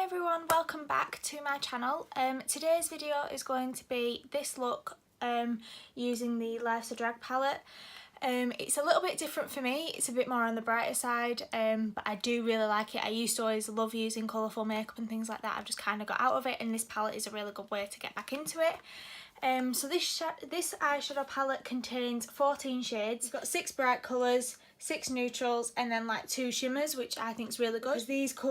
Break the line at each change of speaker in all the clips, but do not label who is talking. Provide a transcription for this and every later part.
everyone, welcome back to my channel. Today's video is going to be this look using the Life's a Drag palette. It's a little bit different for me, it's a bit more on the brighter side, but I do really like it. I used to always love using colourful makeup and things like that. I've just kind of got out of it, and this palette is a really good way to get back into it. So this eyeshadow palette contains 14 shades. It's got 6 bright colours, 6 neutrals, and then like 2 shimmers, which I think is really good.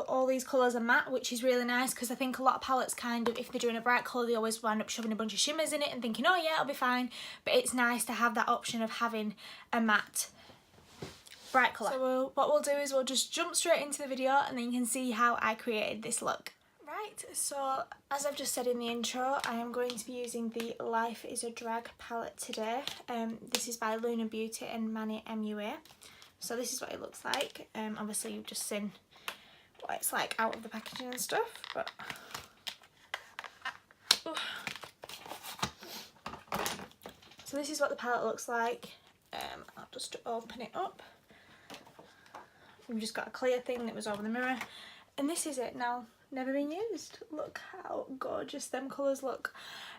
All these colours are matte, which is really nice, because I think a lot of palettes kind of, if they're doing a bright colour, they always wind up shoving a bunch of shimmers in it and thinking, oh yeah, it'll be fine. But it's nice to have that option of having a matte bright colour. So what we'll do is we'll just jump straight into the video, and then you can see how I created this look. Right, so as I've just said in the intro, I am going to be using the Life is a Drag palette today. This is by Lunar and Manny MUA. So this is what it looks like. Obviously you've just seen what it's like out of the packaging and stuff, but so this is what the palette looks like. I'll just open it up. We've just got a clear thing that was over the mirror, and this is it now. Never been used. Look how gorgeous them colours look.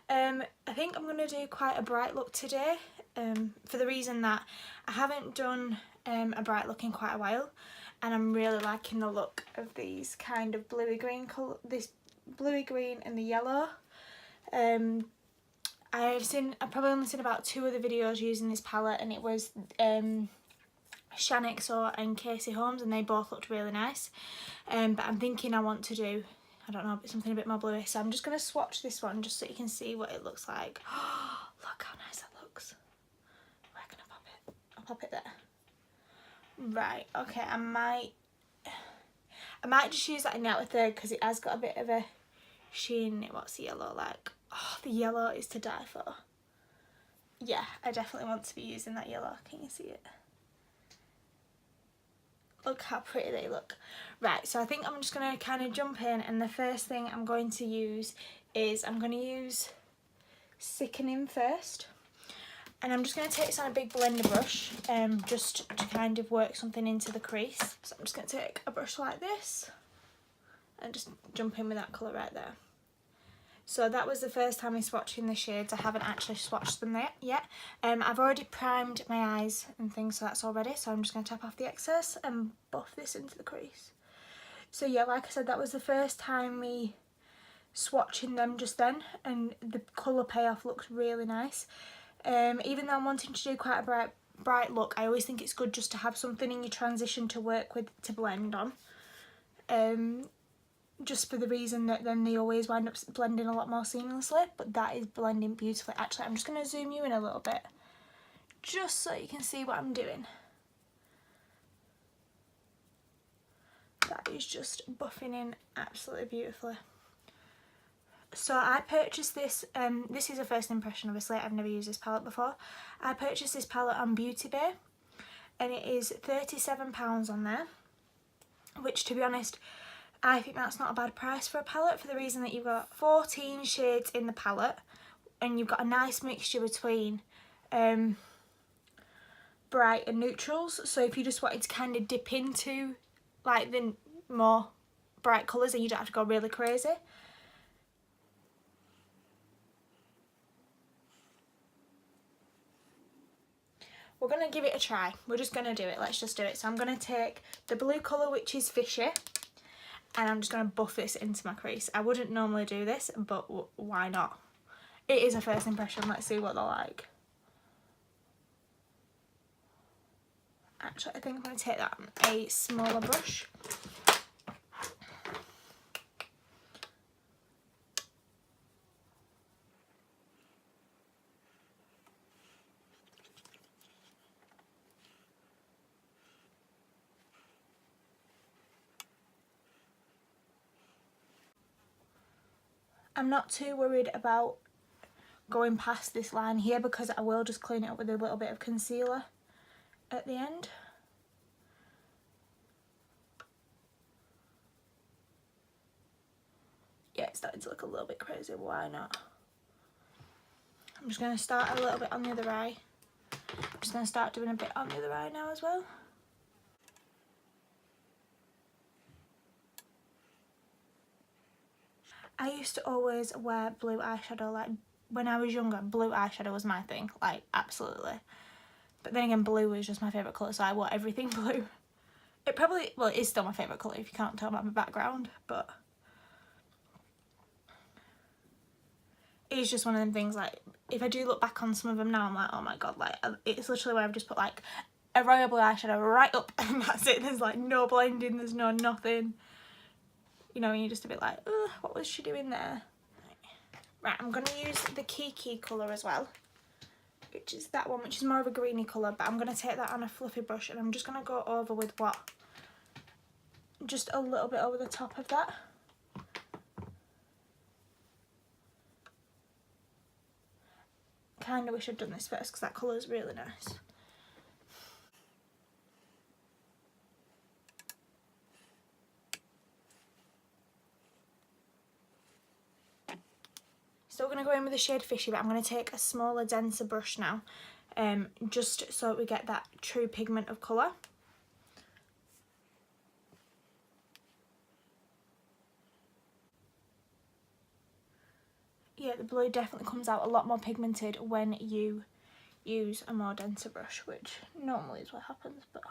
I think I'm going to do quite a bright look today, for the reason that I haven't done a bright look in quite a while, and I'm really liking the look of these kind of bluey green colour, this bluey green and the yellow. I've probably only seen about 2 other videos using this palette, and it was Shanixo and Casey Holmes, and they both looked really nice. But I'm thinking I want to do, I don't know, something a bit more bluey, so I'm just going to swatch this one just so you can see what it looks like. Oh, look how nice that looks. Where can I pop it? I'll pop it there. Right, okay, I might just use that in the outer third, because it has got a bit of a sheen in it. What's the yellow like? Oh, the yellow is to die for. Yeah, I definitely want to be using that yellow. Can you see it? Look how pretty they look. Right, so I think I'm just going to kind of jump in, and the first thing I'm going to use is I'm going to use Sickening first. And I'm just going to take this on a big blender brush, just to kind of work something into the crease. So I'm just going to take a brush like this and just jump in with that colour right there. So that was the first time I'm swatching the shades. I haven't actually swatched them yet. I've already primed my eyes and things, so that's all ready. So I'm just going to tap off the excess and buff this into the crease. So yeah, like I said, that was the first time me swatching them just then, and the colour payoff looks really nice. Even though I'm wanting to do quite a bright look, I always think it's good just to have something in your transition to work with to blend on. Just for the reason that then they always wind up blending a lot more seamlessly, but that is blending beautifully. Actually, I'm just going to zoom you in a little bit, just so you can see what I'm doing. That is just buffing in absolutely beautifully. So I purchased this, this is a first impression obviously, I've never used this palette before. I purchased this palette on Beauty Bay, and it is £37 on there, which, to be honest, I think that's not a bad price for a palette, for the reason that you've got 14 shades in the palette, and you've got a nice mixture between bright and neutrals. So if you just wanted to kind of dip into like the more bright colours, then you don't have to go really crazy. We're going to give it a try. We're just going to do it. Let's just do it. So I'm going to take the blue colour, which is Fishy, and I'm just going to buff this into my crease. I wouldn't normally do this, but why not? It is a first impression. Let's see what they're like. Actually, I think I'm going to take that on a smaller brush. I'm not too worried about going past this line here, because I will just clean it up with a little bit of concealer at the end. Yeah, it's starting to look a little bit crazy, why not? I'm just going to start a little bit on the other eye. I'm just going to start doing a bit on the other eye now as well. I used to always wear blue eyeshadow, like when I was younger, blue eyeshadow was my thing, like absolutely. But then again, blue is just my favourite colour, so I wore everything blue. It probably, well, it is still my favourite colour if you can't tell by my background, but it's just one of them things, like, if I do look back on some of them now, I'm like, oh my god, like, it's literally where I've just put, like, a royal blue eyeshadow right up, and that's it. There's, like, no blending, there's no nothing. You know, and you're just a bit like, ugh, what was she doing there? Right, I'm going to use the Kiki colour as well, which is that one, which is more of a greeny colour, but I'm going to take that on a fluffy brush, and I'm just going to go over with what? Just a little bit over the top of that. Kind of wish I'd done this first because that colour is really nice. Still going to go in with the shade Fishy, but I'm going to take a smaller, denser brush now, just so we get that true pigment of colour. Yeah, the blue definitely comes out a lot more pigmented when you use a more denser brush, which normally is what happens, but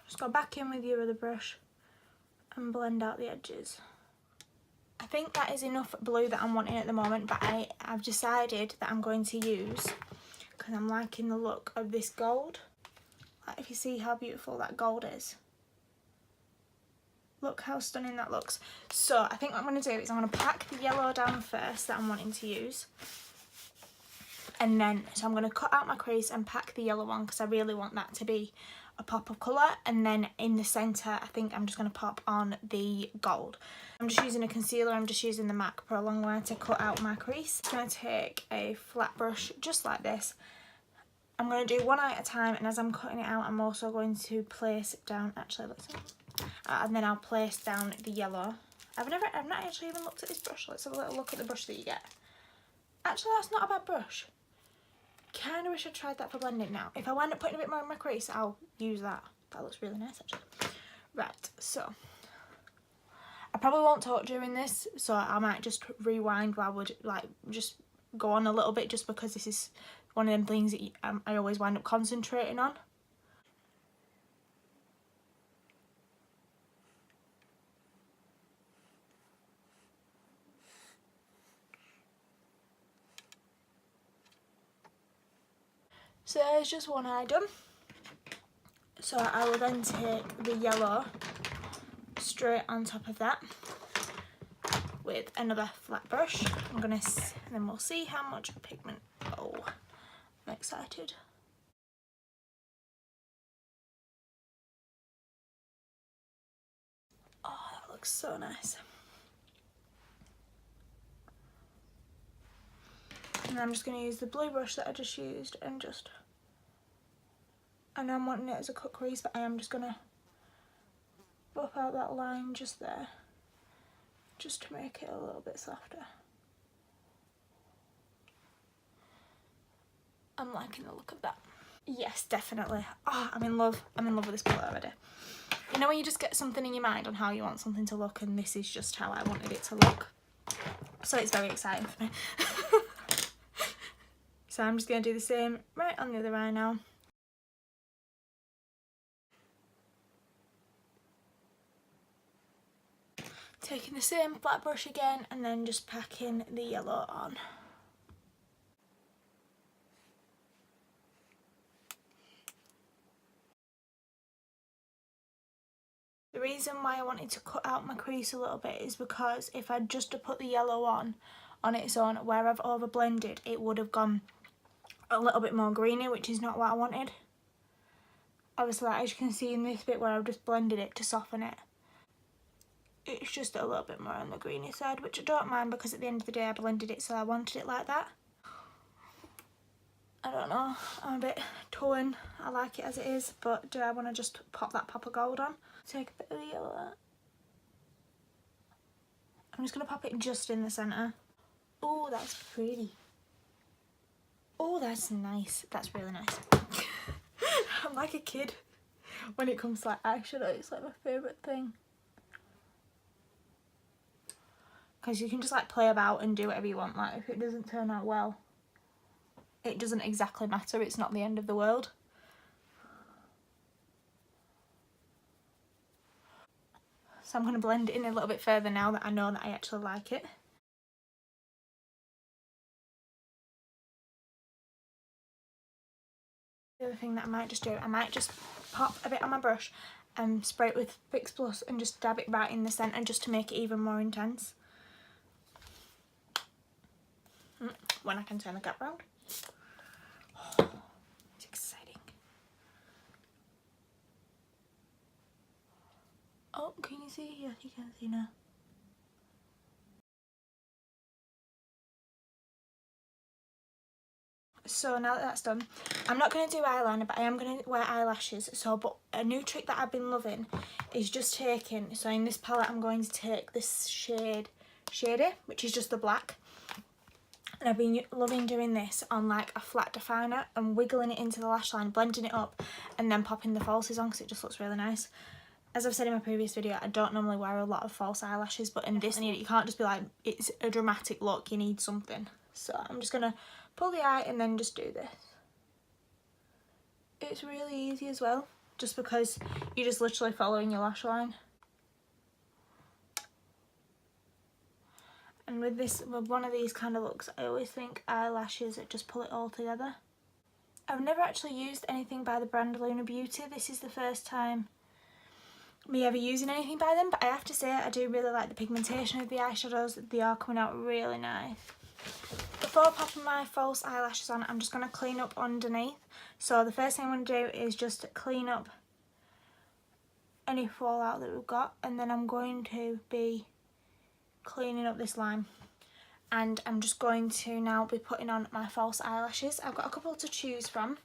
just go back in with your other brush and blend out the edges. I think that is enough blue that I'm wanting at the moment, but I've decided that I'm going to use, because I'm liking the look of this gold. Like, if you see how beautiful that gold is. Look how stunning that looks. So I think what I'm going to do is I'm going to pack the yellow down first that I'm wanting to use. And then, so I'm going to cut out my crease and pack the yellow one because I really want that to be a pop of colour. And then in the centre, I think I'm just going to pop on the gold. I'm just using a concealer, I'm just using the MAC Pro Longwear to cut out my crease. I'm going to take a flat brush just like this. I'm going to do one eye at a time, and as I'm cutting it out, I'm also going to place it down, actually, let's and then I'll place down the yellow. I've not actually even looked at this brush. Let's have a little look at the brush that you get. Actually, that's not a bad brush. Kind of wish I tried that for blending now. If I wind up putting a bit more in my crease, I'll use that. That looks really nice, actually. Right, so I probably won't talk during this, so I might just rewind while I would like just go on a little bit, just because this is one of them things that I always wind up concentrating on. So there's just one eye done. So I will then take the yellow straight on top of that with another flat brush. And then we'll see how much pigment. Oh, I'm excited. Oh, that looks so nice. And I'm just going to use the blue brush that I just used and I'm wanting it as a cut crease, but I am just going to buff out that line just there, just to make it a little bit softer. I'm liking the look of that. Yes, definitely. Oh, I'm in love with this colour already. You know when you just get something in your mind on how you want something to look, and this is just how I wanted it to look. So it's very exciting for me. So I'm just going to do the same right on the other eye now. Taking the same flat brush again and then just packing the yellow on. The reason why I wanted to cut out my crease a little bit is because if I'd just put the yellow on its own where I've over blended, it would have gone a little bit more greeny, which is not what I wanted. Obviously, like, as you can see in this bit where I've just blended it to soften it, it's just a little bit more on the greeny side, which I don't mind because at the end of the day I blended it, so I wanted it like that. I don't know, I'm a bit torn. I like it as it is, but do I want to just pop that pop of gold on? Take a bit of the yellow out. I'm just going to pop it just in the centre. Oh, that's pretty. Oh, that's nice. That's really nice. I'm like a kid when it comes to like eyeshadow. It's like my favourite thing. because you can just like play about and do whatever you want. Like if it doesn't turn out well, it doesn't exactly matter, it's not the end of the world. So I'm going to blend it in a little bit further now that I know that I actually like it. The other thing that I might just do, I might just pop a bit on my brush and spray it with Fix Plus and just dab it right in the centre just to make it even more intense. When I can turn the cap round. Oh, it's exciting. Oh, can you see? Yeah, you can see now. So now that that's done, I'm not going to do eyeliner, but I am going to wear eyelashes. So, but a new trick that I've been loving is just taking, so in this palette I'm going to take this shade Shady, which is just the black. And I've been loving doing this on like a flat definer and wiggling it into the lash line, blending it up and then popping the falsies on because it just looks really nice. As I've said in my previous video, I don't normally wear a lot of false eyelashes, but in this you can't just be like, it's a dramatic look, you need something. So I'm just going to pull the eye and then just do this. It's really easy as well, just because you're just literally following your lash line. And with this, with one of these kind of looks, I always think eyelashes just pull it all together. I've never actually used anything by the brand Lunar Beauty. This is the first time me ever using anything by them, but I have to say I do really like the pigmentation of the eyeshadows. They are coming out really nice. Before popping my false eyelashes on, I'm just going to clean up underneath. So the first thing I'm going to do is just clean up any fallout that we've got, and then I'm going to be cleaning up this line. And I'm just going to now be putting on my false eyelashes. I've got a couple to choose from,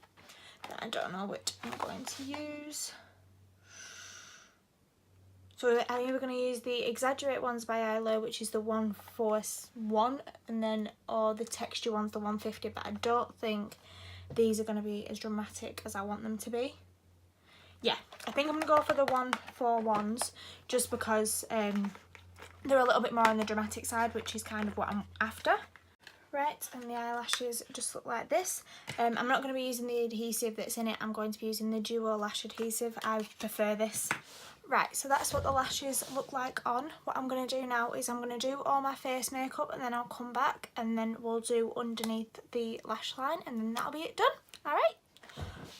but I don't know which I'm going to use. So I'm either going to use the Exaggerate ones by Ilo, which is the 141, and then, or the Texture ones, the 150, but I don't think these are going to be as dramatic as I want them to be. Yeah, I think I'm going to go for the 141s, just because they're a little bit more on the dramatic side, which is kind of what I'm after. Right, and the eyelashes just look like this. I'm not going to be using the adhesive that's in it, I'm going to be using the Duo Lash Adhesive. I prefer this. Right, so that's what the lashes look like on. What I'm going to do now is I'm going to do all my face makeup and then I'll come back and then we'll do underneath the lash line and then that'll be it done. Alright?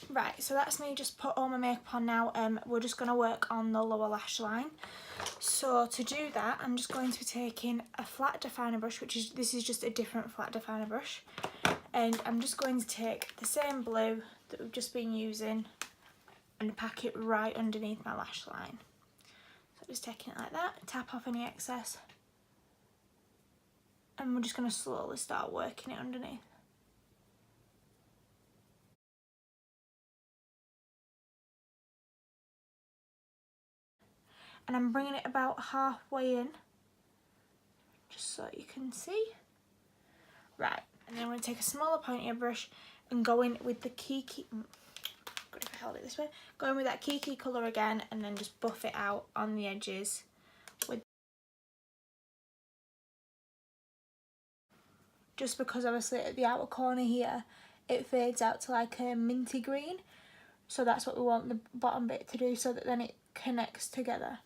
Right, so that's me just put all my makeup on now. We're just going to work on the lower lash line. So to do that, I'm just going to be taking a flat definer brush, this is just a different flat definer brush. And I'm just going to take the same blue that we've just been using and pack it right underneath my lash line. So just taking it like that, tap off any excess, and we're just going to slowly start working it underneath. And I'm bringing it about halfway in, just so you can see. Right, and then I'm going to take a smaller pointier brush and go in with the Kiki, if I held it this way, go in with that Kiki colour again and then just buff it out on the edges with, just because obviously at the outer corner here it fades out to like a minty green, so that's what we want the bottom bit to do, so that then it connects together.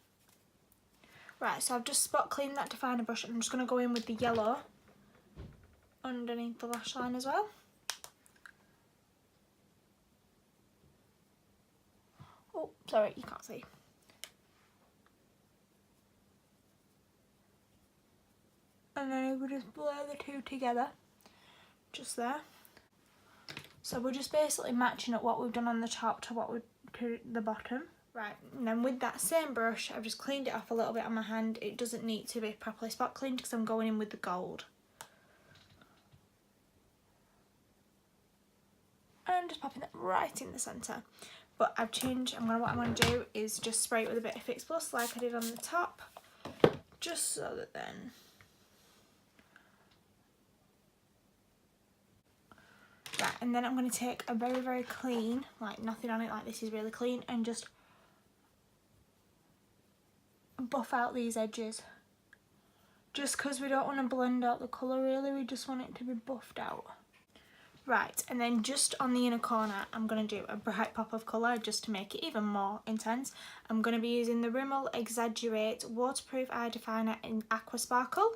Right, so I've just spot cleaned that definer brush and I'm just going to go in with the yellow underneath the lash line as well. Oh, sorry, you can't see. And then we'll just blur the two together, just there. So we're just basically matching up what we've done on the top to what we to the bottom. Right, and then with that same brush, I've just cleaned it off a little bit on my hand. It doesn't need to be properly spot cleaned because I'm going in with the gold. And just popping it right in the centre. But I've changed, what I'm going to do is just spray it with a bit of Fix Plus like I did on the top, just so that then right, and then I'm going to take a very, very clean, like nothing on it, like this is really clean, and just buff out these edges just because we don't want to blend out the colour really, we just want it to be buffed out. Right, and then just on the inner corner, I'm going to do a bright pop of colour just to make it even more intense. I'm going to be using the Rimmel Exaggerate Waterproof Eye Definer in Aqua Sparkle.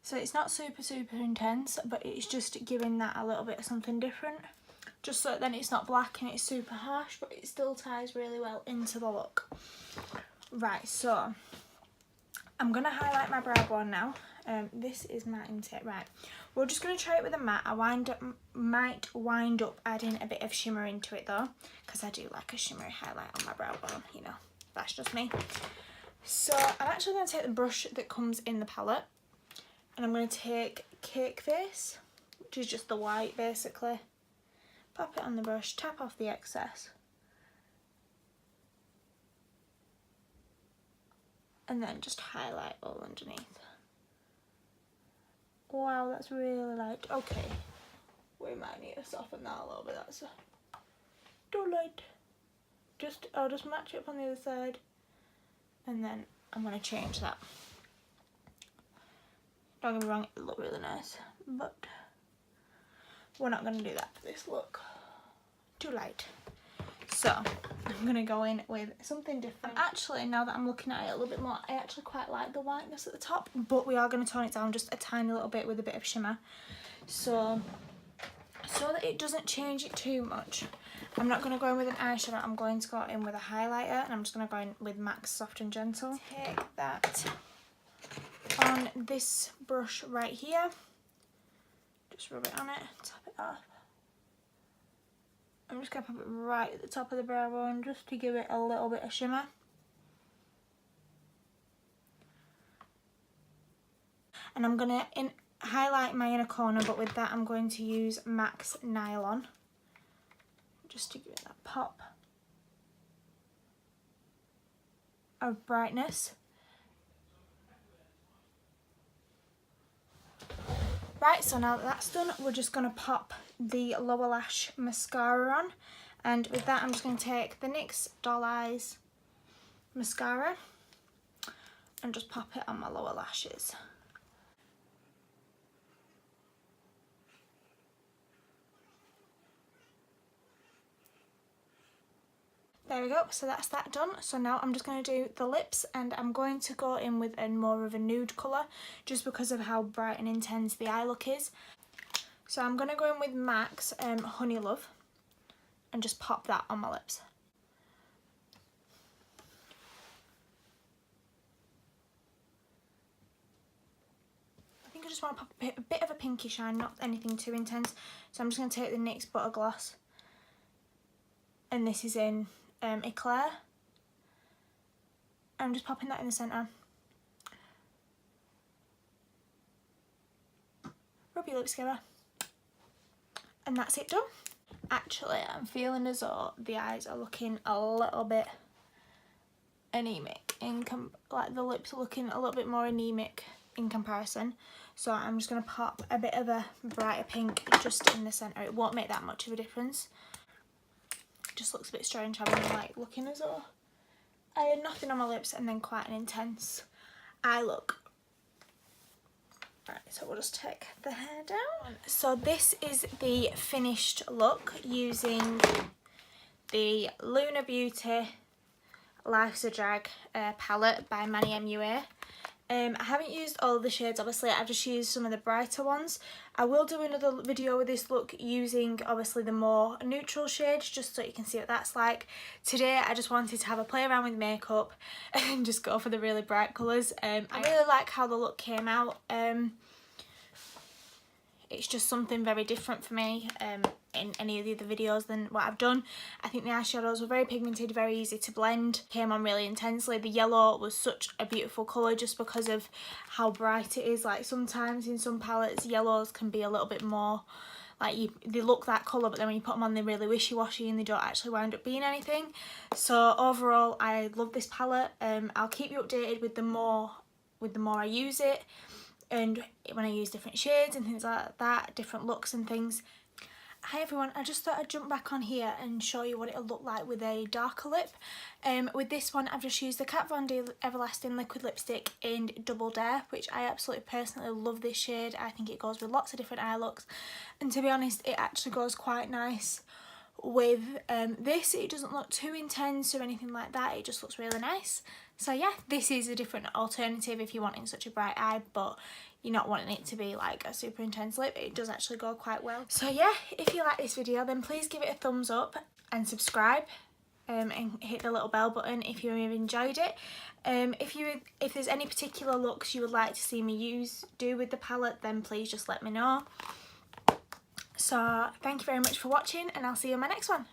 So it's not super intense, but it's just giving that a little bit of something different. Just so then it's not black and it's super harsh, but it still ties really well into the look. Right, so I'm going to highlight my brow bone now. This is matte intake. Right, we're just going to try it with a matte. I might wind up adding a bit of shimmer into it though, because I do like a shimmery highlight on my brow bone, you know, that's just me. So I'm actually going to take the brush that comes in the palette, and I'm going to take Cake Face, which is just the white basically, pop it on the brush, tap off the excess, and then just highlight all underneath. Wow, that's really light. Okay, we might need to soften that a little bit. That's too light. I'll just match it up on the other side, and then I'm gonna change that. Don't get me wrong, it looked really nice, but we're not gonna do that for this look. Too light. So I'm gonna go in with something different. Actually, now that I'm looking at it a little bit more, I actually quite like the whiteness at the top, but we are gonna tone it down just a tiny little bit with a bit of shimmer. So that it doesn't change it too much, I'm not gonna go in with an eyeshadow, I'm going to go in with a highlighter, and I'm just gonna go in with MAC Soft and Gentle. Take that on this brush right here, just rub it on it, tap it off. I'm just going to pop it right at the top of the brow bone just to give it a little bit of shimmer. And I'm going to highlight my inner corner, but with that I'm going to use MAC's Nylon just to give it that pop of brightness. Right, so now that that's done, we're just going to pop the lower lash mascara on, and with that I'm just going to take the NYX Doll Eyes mascara and just pop it on my lower lashes. There we go, so that's that done. So now I'm just going to do the lips, and I'm going to go in with a more of a nude colour just because of how bright and intense the eye look is. So I'm going to go in with MAC's Honey Love and just pop that on my lips. I think I just want to pop a bit of a pinky shine, not anything too intense. So I'm just going to take the NYX Butter Gloss, and this is in Eclair. I'm just popping that in the centre. Rub your lips together. And that's it done. Actually, I'm feeling as though the eyes are looking a little bit anemic, like the lips are looking a little bit more anemic in comparison. So I'm just going to pop a bit of a brighter pink just in the centre. It won't make that much of a difference. It just looks a bit strange having like looking as though I had nothing on my lips and then quite an intense eye look. Right, so we'll just take the hair down. So this is the finished look using the Lunar Beauty Life's a Drag palette by Manny MUA. I haven't used all of the shades, obviously. I've just used some of the brighter ones. I will do another video with this look using obviously the more neutral shades, just so you can see what that's like. Today I just wanted to have a play around with makeup and just go for the really bright colours. I really like how the look came out. It's just something very different for me in any of the other videos than what I've done. I think the eyeshadows were very pigmented, very easy to blend, came on really intensely. The yellow was such a beautiful colour just because of how bright it is. Like sometimes in some palettes yellows can be a little bit more like they look that colour, but then when you put them on they're really wishy-washy and they don't actually wind up being anything. So overall I love this palette. I'll keep you updated with the more I use it, and when I use different shades and things like that, different looks and things. Hi everyone, I just thought I'd jump back on here and show you what it'll look like with a darker lip. With this one I've just used the Kat Von D Everlasting Liquid Lipstick in Double Dare, which I absolutely personally love this shade. I think it goes with lots of different eye looks, and to be honest it actually goes quite nice with this. It doesn't look too intense or anything like that, it just looks really nice. So yeah, this is a different alternative if you're wanting such a bright eye but you're not wanting it to be like a super intense lip. It does actually go quite well. So yeah, if you like this video then please give it a thumbs up and subscribe and hit the little bell button if you have enjoyed it. If there's any particular looks you would like to see me do with the palette, then please just let me know. So thank you very much for watching and I'll see you in my next one.